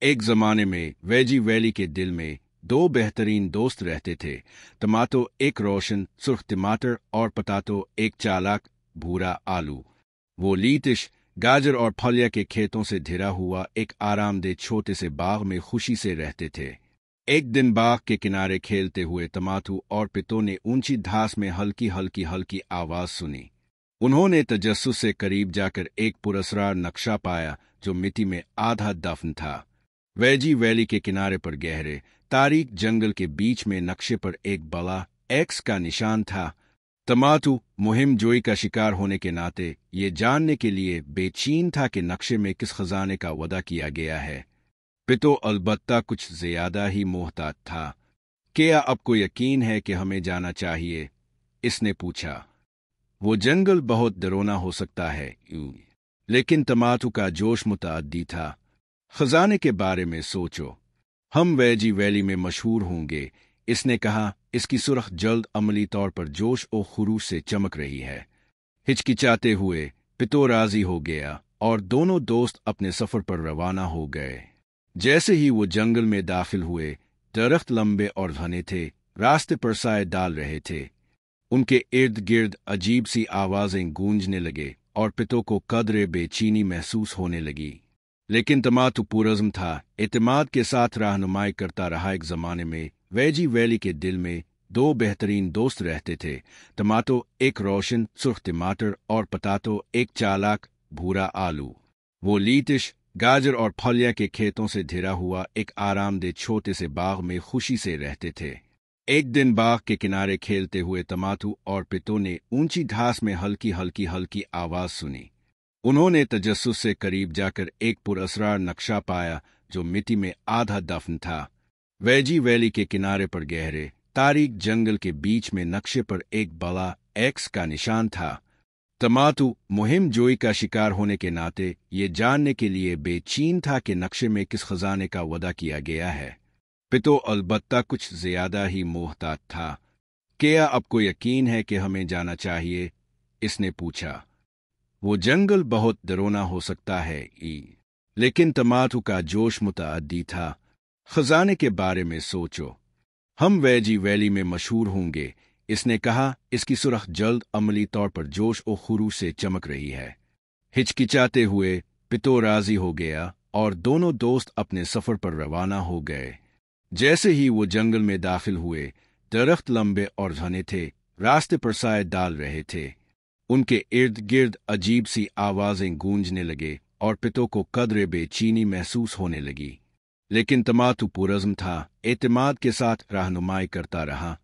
एक जमाने में वेजी वैली के दिल में दो बेहतरीन दोस्त रहते थे। टमाटो एक रोशन सुर्ख टमाटर और पतातो एक चालाक भूरा आलू। वो लीतिश गाजर और फलिया के खेतों से घिरा हुआ एक आरामदेह छोटे से बाग में खुशी से रहते थे। एक दिन बाग के किनारे खेलते हुए टमाटो और पितो ने ऊंची घास में हल्की हल्की हल्की आवाज सुनी। उन्होंने तजस्सुस से करीब जाकर एक पुरस्कार नक्शा पाया जो मिट्टी में आधा दफन था। वेजी वैली के किनारे पर गहरे तारीक जंगल के बीच में नक्शे पर एक बड़ा एक्स का निशान था। टमाटो मुहिम जोई का शिकार होने के नाते ये जानने के लिए बेचैन था कि नक्शे में किस खजाने का वादा किया गया है। पितो अलबत्ता कुछ ज्यादा ही मोहतात था। क्या आपको यकीन है कि हमें जाना चाहिए? इसने पूछा। वो जंगल बहुत डरावना हो सकता है, लेकिन टमाटो का जोश मुतअद्दी था। खजाने के बारे में सोचो, हम वेजी वैली में मशहूर होंगे, इसने कहा। इसकी सुर्ख जल्द अमली तौर पर जोश और खुरूश से चमक रही है। हिचकिचाते हुए पितो राजी हो गया और दोनों दोस्त अपने सफर पर रवाना हो गए। जैसे ही वो जंगल में दाखिल हुए, दरख्त लंबे और घने थे, रास्ते पर साए डाल रहे थे। उनके इर्द गिर्द अजीब सी आवाजें गूंजने लगे और पितो को कदरे बेचैनी महसूस होने लगी। लेकिन टमाटो पुरज़्म था, एतमाद के साथ रहनुमाई करता रहा। एक जमाने में वेजी वैली के दिल में दो बेहतरीन दोस्त रहते थे। टमाटो एक रोशन सुर्ख टमाटर और पतातो एक चालाक भूरा आलू। वो लीतिश गाजर और फलिया के खेतों से घिरा हुआ एक आरामदेह छोटे से बाग में खुशी से रहते थे। एक दिन बाग के किनारे खेलते हुए टमाटो और पितो ने ऊंची घास में हल्की हल्की हल्की आवाज सुनी। उन्होंने तजस्सुस से करीब जाकर एक पुरअसरार नक्शा पाया जो मिट्टी में आधा दफन था। वेजी वैली के किनारे पर गहरे तारीक जंगल के बीच में नक्शे पर एक बड़ा एक्स का निशान था। टमाटो मुहिम जोई का शिकार होने के नाते ये जानने के लिए बेचैन था कि नक्शे में किस खजाने का वादा किया गया है। पितो अलबत्ता कुछ ज्यादा ही मोहतात था। क्या आपको यकीन है कि हमें जाना चाहिए? इसने पूछा। वो जंगल बहुत डरावना हो सकता है, लेकिन टमाटो का जोश मुतअद्दी था। खजाने के बारे में सोचो, हम वेजी वैली में मशहूर होंगे, इसने कहा। इसकी सुर्ख जल्द अमली तौर पर जोश और खुरूश से चमक रही है। हिचकिचाते हुए पितो राजी हो गया और दोनों दोस्त अपने सफर पर रवाना हो गए। जैसे ही वो जंगल में दाखिल हुए, दरख्त लंबे और घने थे, रास्ते पर साए डाल रहे थे। उनके इर्द गिर्द अजीब सी आवाजें गूंजने लगे और पितो को कदरे बेचैनी महसूस होने लगी। लेकिन टमाटो पुरज़्म था, एतमाद के साथ रहनुमाई करता रहा।